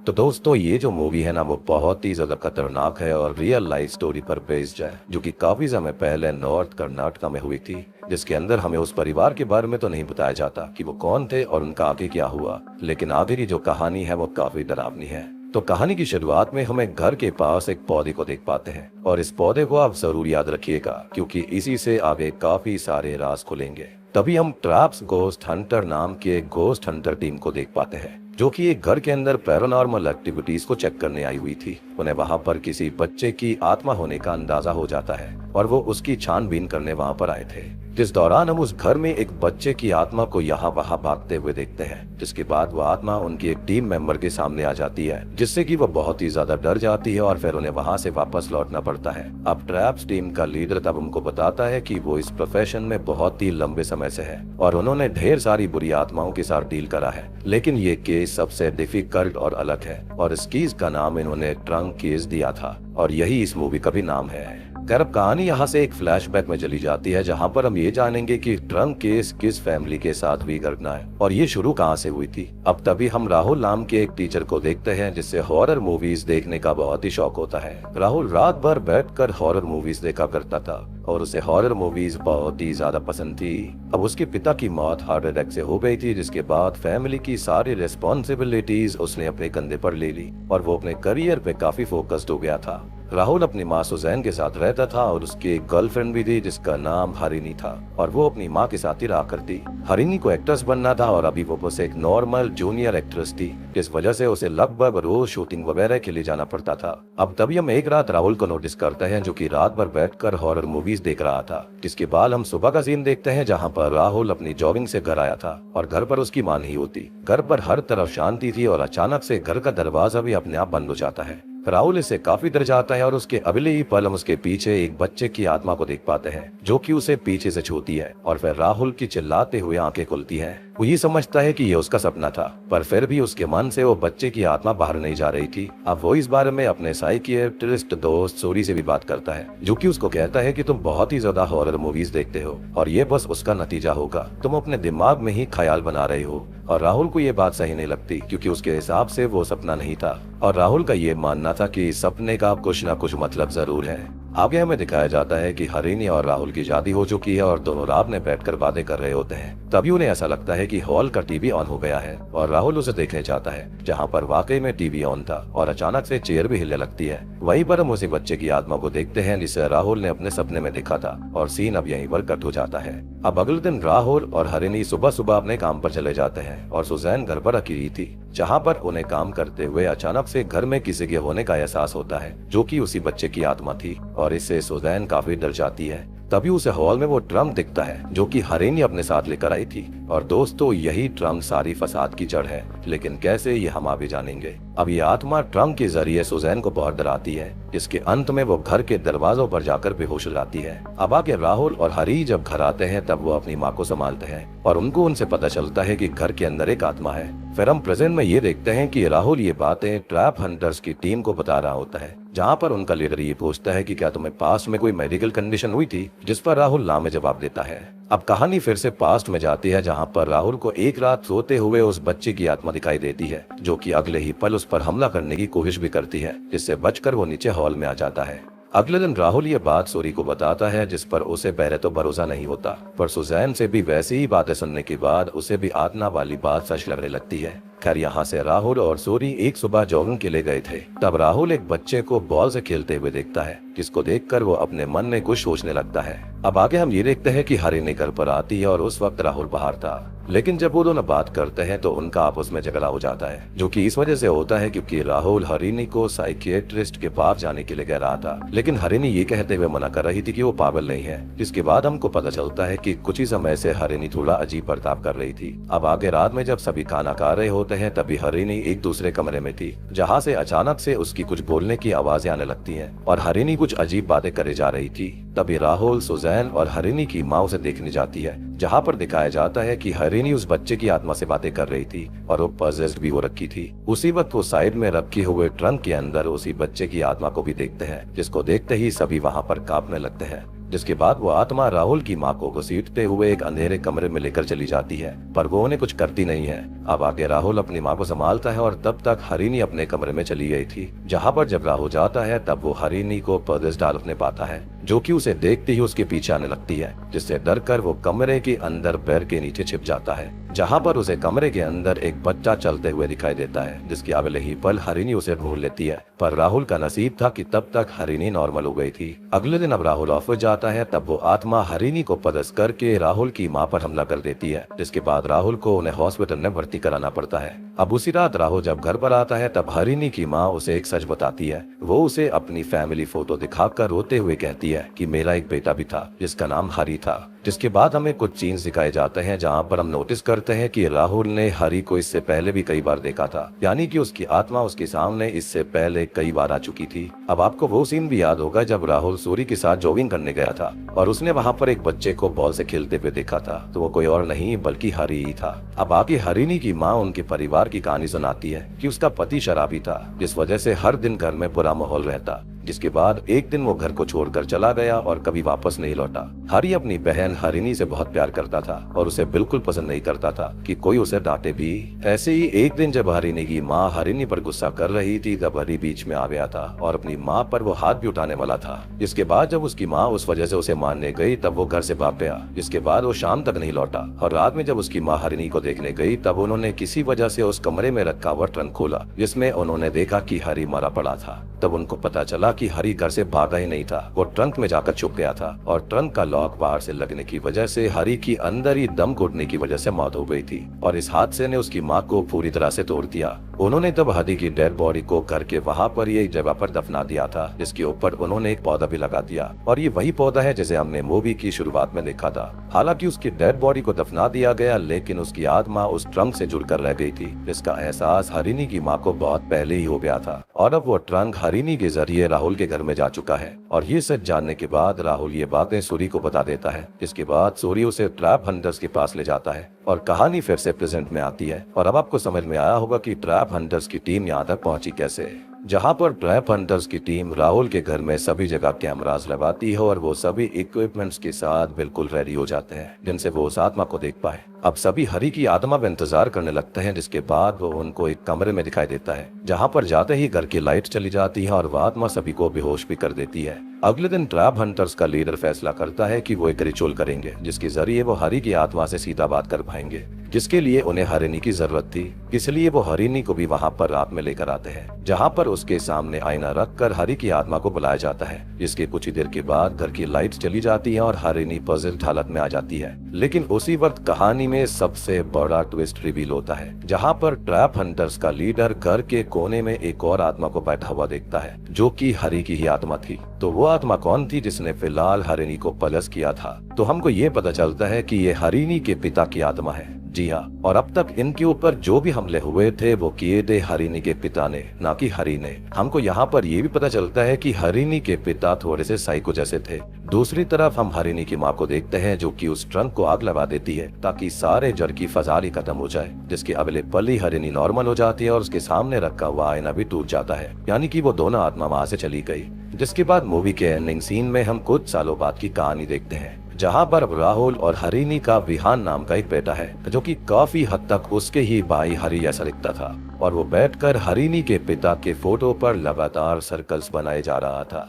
तो दोस्तों ये जो मूवी है ना वो बहुत ही ज्यादा खतरनाक है और रियल लाइफ स्टोरी पर बेस्ड है जो कि काफी समय पहले नॉर्थ कर्नाटका में हुई थी। जिसके अंदर हमें उस परिवार के बारे में तो नहीं बताया जाता कि वो कौन थे और उनका आगे क्या हुआ, लेकिन आगे की जो कहानी है वो काफी डरावनी है। तो कहानी की शुरुआत में हमें घर के पास एक पौधे को देख पाते हैं और इस पौधे को आप जरूर याद रखिएगा क्योंकि इसी से आगे काफी सारे राज खुलेंगे। तभी हम ट्रैप्स गोस्ट हंटर नाम के एक गोस्ट हंटर टीम को देख पाते हैं जो कि एक घर के अंदर पैरानॉर्मल एक्टिविटीज को चेक करने आई हुई थी। उन्हें वहां पर किसी बच्चे की आत्मा होने का अंदाजा हो जाता है और वो उसकी छानबीन करने वहां पर आए थे। जिस दौरान हम उस घर में एक बच्चे की आत्मा को यहाँ वहाँ भागते हुए देखते हैं, जिसके बाद वो आत्मा उनकी एक टीम मेंबर के सामने आ जाती है जिससे कि वो बहुत ही ज्यादा डर जाती है और फिर उन्हें वहां से वापस लौटना पड़ता है। अब ट्रैप्स टीम का लीडर तब उनको बताता है कि वो इस प्रोफेशन में बहुत ही लंबे समय से है और उन्होंने ढेर सारी बुरी आत्माओं के साथ डील करा है, लेकिन ये केस सबसे डिफिकल्ट और अलग है और इस केस का नाम इन्होंने ट्रंक केस दिया था और यही इस मूवी का भी नाम है। खैर अब कहानी यहाँ से एक फ्लैशबैक में चली जाती है जहाँ पर हम ये जानेंगे कि ट्रंक केस किस फैमिली के साथ हुई घटना है और ये शुरू कहाँ से हुई थी। अब तभी हम राहुल नाम के एक टीचर को देखते हैं जिससे हॉरर मूवीज देखने का बहुत ही शौक होता है। राहुल रात भर बैठकर हॉरर मूवीज देखा करता था और उसे हॉरर मूवीज बहुत ही ज्यादा पसंद थी। अब उसके पिता की मौत हार्ट अटैक से हो गई थी जिसके बाद फैमिली की सारी रिस्पॉन्सिबिलिटीज उसने अपने कंधे पर ले ली और वो अपने करियर पे काफी फोकस्ड हो गया था। राहुल अपनी माँ सुजैन के साथ रहता था और उसकी एक गर्लफ्रेंड भी थी जिसका नाम हरिनी था और वो अपनी माँ के साथ ही रहा करती। हरिनी को एक्ट्रेस बनना था और अभी वो बस एक नॉर्मल जूनियर एक्ट्रेस थी जिस वजह से उसे लगभग रोज शूटिंग वगैरह के लिए जाना पड़ता था। अब तभी हम एक रात राहुल को नोटिस करते हैं जो कि रात भर बैठकर हॉरर मूवीज देख रहा था। जिसके बाद हम सुबह का सीन देखते हैं जहाँ पर राहुल अपनी जॉगिंग से घर आया था और घर पर उसकी माँ नहीं होती। घर पर हर तरफ शांति थी और अचानक से घर का दरवाजा भी अपने आप बंद हो जाता है। राहुल इससे काफी डर जाता है और उसके अगले ही पल हम उसके पीछे एक बच्चे की आत्मा को देख पाते हैं जो कि उसे पीछे से छूती है और फिर राहुल की चिल्लाते हुए आंखें खुलती हैं। वो ये समझता है कि ये उसका सपना था पर फिर भी उसके मन से वो बच्चे की आत्मा बाहर नहीं जा रही थी। अब वो इस बारे में अपने साइकियाट्रिस्ट दोस्त सूरी से भी बात करता है जो कि उसको कहता है कि तुम बहुत ही ज्यादा हॉरर मूवीज देखते हो और ये बस उसका नतीजा होगा, तुम अपने दिमाग में ही ख्याल बना रहे हो। और राहुल को ये बात सही नहीं लगती क्योंकि उसके हिसाब से वो सपना नहीं था और राहुल का ये मानना था कि सपने का कुछ ना कुछ मतलब जरूर है। आगे हमें दिखाया जाता है कि हरिनी और राहुल की शादी हो चुकी है और दोनों रात में बैठकर बातें कर रहे होते हैं। तभी उन्हें ऐसा लगता है कि हॉल का टीवी ऑन हो गया है और राहुल उसे देखने जाता है जहां पर वाकई में टीवी ऑन था और अचानक से चेयर भी हिलने लगती है। वहीं पर हम उसी बच्चे की आत्मा को देखते हैं जिसे राहुल ने अपने सपने में देखा था और सीन अब यहीं पर कट हो जाता है। अब अगले दिन राहुल और हरिनी सुबह सुबह अपने काम पर चले जाते हैं और सुजैन घर पर अकेली थी जहाँ पर उन्हें काम करते हुए अचानक से घर में किसी के होने का एहसास होता है जो कि उसी बच्चे की आत्मा थी और इससे सुजैन काफी डर जाती है। तभी उसे हॉल में वो ट्रंक दिखता है जो कि हरिनी अपने साथ लेकर आई थी और दोस्तों यही ट्रंक सारी फसाद की जड़ है, लेकिन कैसे ये हम अभी जानेंगे। अब ये आत्मा ट्रंक के जरिए सुजैन को बहुत डराती है जिसके अंत में वो घर के दरवाजों पर जाकर बेहोश हो जाती है। अब आगे राहुल और हरी जब घर आते हैं तब वो अपनी माँ को संभालते हैं और उनको उनसे पता चलता है कि घर के अंदर एक आत्मा है। फिर हम प्रेजेंट में ये देखते हैं कि राहुल ये बातें ट्रैप हंटर्स की टीम को बता रहा होता है जहाँ पर उनका लीडर ये पूछता है कि क्या तुम्हें पास्ट में कोई मेडिकल कंडीशन हुई थी, जिस पर राहुल ना में जवाब देता है। अब कहानी फिर से पास्ट में जाती है जहाँ पर राहुल को एक रात सोते हुए उस बच्चे की आत्मा दिखाई देती है जो कि अगले ही पल उस पर हमला करने की कोशिश भी करती है जिससे बचकर वो नीचे हॉल में आ जाता है। अगले दिन राहुल ये बात सूरी को बताता है जिस पर उसे पहले तो भरोसा नहीं होता पर सुजैन से भी वैसी ही बातें सुनने के बाद उसे भी आत्मा वाली बात सच लगने लगती है। खैर यहाँ से राहुल और सूरी एक सुबह जॉगिंग के लिए गए थे तब राहुल एक बच्चे को बॉल से खेलते हुए देखता है जिसको देखकर वो अपने मन में कुछ सोचने लगता है। अब आगे हम ये देखते हैं कि हरिनी घर पर आती है और उस वक्त राहुल बाहर था, लेकिन जब वो दोनों बात करते हैं तो उनका आपस में झगड़ा हो जाता है जो कि इस वजह से होता है क्योंकि राहुल हरिनी को साइकियाट्रिस्ट के पास जाने के लिए कह रहा था, लेकिन हरिनी ये कहते हुए मना कर रही थी कि वो पागल नहीं है। जिसके बाद हमको पता चलता है कि कुछ ही समय से हरिनी थोड़ा अजीब बर्ताव कर रही थी। अब आगे रात में जब सभी खाना खा रहे होते हैं तभी हरिनी एक दूसरे कमरे में थी जहाँ से अचानक से उसकी कुछ बोलने की आवाजें आने लगती है और हरिनी कुछ अजीब बातें करे जा रही थी। तभी राहुल सुजैन और हरिनी की माँ उसे देखने जाती है जहाँ पर दिखाया जाता है कि हरिनी उस बच्चे की आत्मा से बातें कर रही थी और वो पजेस्ड भी हो रखी थी। उसी वक्त वो साइड में रखे हुए ट्रंक के अंदर उसी बच्चे की आत्मा को भी देखते हैं जिसको देखते ही सभी वहाँ पर कांपने लगते हैं। जिसके बाद वो आत्मा राहुल की माँ को घसीटते हुए एक अंधेरे कमरे में लेकर चली जाती है, पर वो उन्हें कुछ करती नहीं है। अब आगे राहुल अपनी माँ को संभालता है और तब तक हरिणी अपने कमरे में चली गई थी, जहाँ पर जब राहुल जाता है तब वो हरिणी को पर्दे डालने पाता है, जो कि उसे देखते ही उसके पीछे आने लगती है, जिससे डर कर वो कमरे के अंदर पैर के नीचे छिप जाता है, जहाँ पर उसे कमरे के अंदर एक बच्चा चलते हुए दिखाई देता है, जिसके अगले ही पल हरिणी उसे ढूंढ लेती है। पर राहुल का नसीब था कि तब तक हरिणी नॉर्मल हो गई थी। अगले दिन अब राहुल ऑफिस जाता है, तब वो आत्मा हरिणी को पदस्थ करके राहुल की माँ पर हमला कर देती है, जिसके बाद राहुल को उन्हें हॉस्पिटल में भर्ती कराना पड़ता है। अब उसी रात राहुल जब घर पर आता है तब हरिणी की माँ उसे एक सच बताती है। वो उसे अपनी फैमिली फोटो दिखाकर रोते हुए कहती है कि मेरा एक बेटा भी था जिसका नाम हरी था। जिसके बाद हमें कुछ सीन्स दिखाए जाते हैं जहाँ पर हम नोटिस करते हैं कि राहुल ने हरी को इससे पहले भी कई बार देखा था, यानी कि उसकी आत्मा उसके सामने इससे पहले कई बार आ चुकी थी। अब आपको वो सीन भी याद होगा जब राहुल सूरी के साथ जॉगिंग करने गया था और उसने वहाँ पर एक बच्चे को बॉल से खेलते हुए देखा था, तो वो कोई और नहीं बल्कि हरी ही था। अब आगे हरिणी की माँ उनके परिवार की कहानी सुनाती है कि उसका पति शराबी था, जिस वजह से हर दिन घर में बुरा माहौल रहता, जिसके बाद एक दिन वो घर को छोड़कर चला गया और कभी वापस नहीं लौटा। हरी अपनी बहन हरिणी से बहुत प्यार करता था और उसे बिल्कुल पसंद नहीं करता था कि कोई उसे डांटे भी। ऐसे ही एक दिन जब हरिणी की माँ हरिणी पर गुस्सा कर रही थी तब हरी बीच में आ गया था और अपनी माँ पर वो हाथ भी उठाने वाला था। जिसके बाद जब उसकी माँ उस वजह से उसे मारने गई तब वो घर से भाग गया। जिसके बाद वो शाम तक नहीं लौटा और रात में जब उसकी माँ हरिणी को देखने गई तब उन्होंने किसी वजह से उस कमरे में रखा हुआ ट्रंक खोला, जिसमें उन्होंने देखा कि हरी मरा पड़ा था। तब उनको पता चला कि हरी घर से भागा ही नहीं था, वो ट्रंक में जाकर छुप गया था और ट्रंक का लॉक बाहर से लगने की वजह से हरी की अंदर ही दम घुटने की वजह से मौत हो गई थी और इस हादसे ने उसकी माँ को पूरी तरह से तोड़ दिया। उन्होंने तब हरी की डेड बॉडी को घर के वहाँ पर एक जगह पर दफना दिया था, जिसके ऊपर उन्होंने एक पौधा भी लगा दिया और ये वही पौधा है जिसे हमने मूवी की शुरुआत में देखा था। हालांकि उसकी डेड बॉडी को दफना दिया गया लेकिन उसकी आत्मा उस ट्रंक से जुड़कर रह गई थी, जिसका एहसास हरिणी की माँ को बहुत पहले ही हो गया था और अब वो ट्रंक हरिणी के जरिए राहुल के घर में जा चुका है। और ये सच जानने के बाद राहुल ये बातें सूरी को बता देता है, जिसके बाद सूरी उसे ट्रैप हंटर्स के पास ले जाता है और कहानी फिर से प्रेजेंट में आती है। और अब आपको समझ में आया होगा कि ट्रैप हंटर्स की टीम यहाँ तक पहुंची कैसे, जहां पर ट्रैप हंटर्स की टीम राहुल के घर में सभी जगह कैमरास लगाती है और वो सभी इक्विपमेंट्स के साथ बिल्कुल रेडी हो जाते हैं जिनसे वो उस आत्मा को देख पाए। अब सभी हरी की आत्मा का इंतजार करने लगते हैं, जिसके बाद वो उनको एक कमरे में दिखाई देता है, जहां पर जाते ही घर की लाइट चली जाती है और वह आत्मा सभी को बेहोश भी कर देती है। अगले दिन ट्रैप हंटर्स का लीडर फैसला करता है कि वो एक रिचुअल करेंगे जिसके जरिए वो हरी की आत्मा से सीधा बात कर पाएंगे, जिसके लिए उन्हें हरिणी की जरूरत थी। इसलिए वो हरिणी को भी वहाँ पर रात में लेकर आते हैं, जहाँ पर उसके सामने आईना रखकर हरी की आत्मा को बुलाया जाता है। जिसके कुछ ही देर के बाद घर की लाइट चली जाती है और हरिणी पजल हालत में आ जाती है। लेकिन उसी वक्त कहानी में सबसे बड़ा ट्विस्ट रिवील होता है, जहाँ पर ट्रैप हंटर्स का लीडर घर के कोने में एक और आत्मा को बैठा हुआ देखता है, जो कि हरी की ही आत्मा थी। तो वो आत्मा कौन थी जिसने फिलहाल हरिणी को पलस किया था? तो हमको ये पता चलता है कि ये हरिणी के पिता की आत्मा है। जी हाँ, और अब तक इनके ऊपर जो भी हमले हुए थे वो किए थे हरिणी के पिता ने, ना कि हरी ने। हमको यहाँ पर ये भी पता चलता है कि हरिणी के पिता थोड़े से साइको जैसे थे। दूसरी तरफ हम हरिणी की माँ को देखते हैं जो कि उस ट्रंक को आग लगा देती है ताकि सारे जड़ की फसारी खत्म हो जाए, जिसके अगले पल ही हरिणी नॉर्मल हो जाती है और उसके सामने रखा हुआ आईना भी टूट जाता है, यानी कि वो दोनों आत्मा वहाँ से चली गई। जिसके बाद मूवी के एंडिंग सीन में हम कुछ सालों बाद की कहानी देखते हैं, जहां पर राहुल और हरिणी का विहान नाम का एक बेटा है, जो कि काफी हद तक उसके ही भाई हरी जैसा दिखता था और वो बैठकर हरिणी के पिता के फोटो पर लगातार सर्कल्स बनाए जा रहा था।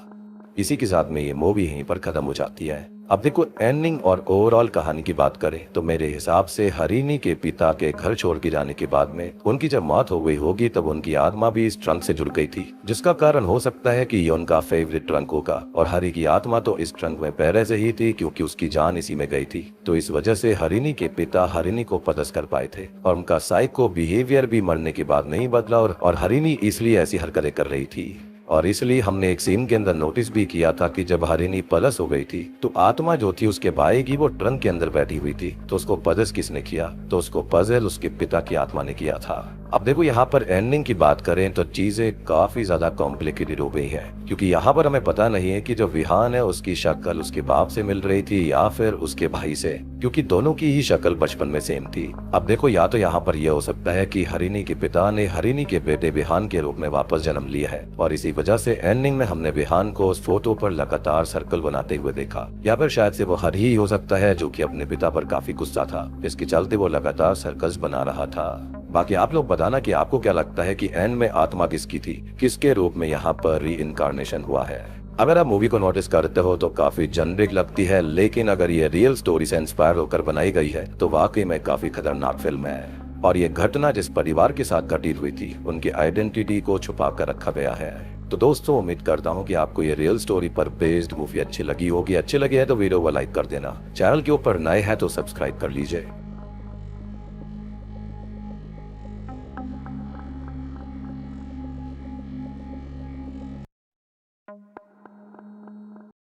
इसी के साथ में ये मूवी यहीं पर खत्म हो जाती है। अब देखो, एंडिंग और ओवरऑल कहानी की बात करें तो मेरे हिसाब से हरिणी के पिता के घर छोड़ के जाने के बाद में उनकी जब मौत हो गई होगी तब उनकी आत्मा भी इस ट्रंक से जुड़ गई थी, जिसका कारण हो सकता है कि ये उनका फेवरेट ट्रंक होगा और हरी की आत्मा तो इस ट्रंक में पहले से ही थी क्योंकि उसकी जान इसी में गई थी। तो इस वजह से हरिणी के पिता हरिणी को पदस्थ कर पाए थे और उनका साइको बिहेवियर भी मरने के बाद नहीं बदला और हरिणी इसलिए ऐसी हरकतें कर रही थी। और इसलिए हमने एक सीन के अंदर नोटिस भी किया था कि जब हरिणी पलस हो गई थी तो आत्मा जो थी उसके भाई की वो ट्रंक के अंदर बैठी हुई थी, तो उसको पजस किसने किया? तो उसको पजल उसके पिता की आत्मा ने किया था। अब देखो यहाँ पर एंडिंग की बात करें तो चीजें काफी ज्यादा कॉम्प्लिकेटेड हो गई है, क्योंकि यहाँ पर हमें पता नहीं है कि जो विहान है उसकी शक्ल उसके बाप से मिल रही थी या फिर उसके भाई से, क्योंकि दोनों की ही शक्ल बचपन में सेम थी। अब देखो या तो यहाँ पर यह हो सकता है कि हरिणी के पिता ने हरिणी के बेटे विहान के रूप में वापस जन्म लिया है और इसी वजह से एंडिंग में हमने विहान को उस फोटो पर लगातार सर्कल बनाते हुए देखा, या फिर शायद से वो हरि ही हो सकता है जो कि अपने पिता पर काफी गुस्सा था, इसके चलते वो लगातार सर्कल्स बना रहा था। बाकी आप लोग बताना कि आपको क्या लगता है कि एंड में आत्मा किसकी थी, किसके रूप में यहाँ पर री इनकारनेशन हुआ है। अगर आप मूवी को नोटिस करते हो तो काफी जेनरिक लगती है, लेकिन अगर ये रियल स्टोरी से इंस्पायर होकर बनाई गई है तो वाकई में काफी खतरनाक फिल्म है। और ये घटना जिस परिवार के साथ घटित हुई थी उनकी आइडेंटिटी को छुपा कर रखा गया है। तो दोस्तों उम्मीद करता हूँ कि आपको ये रियल स्टोरी पर बेस्ड मूवी अच्छी लगी होगी। अच्छी लगी है तो वीडियो को लाइक कर देना, चैनल के ऊपर नए हैं तो सब्सक्राइब कर लीजिए।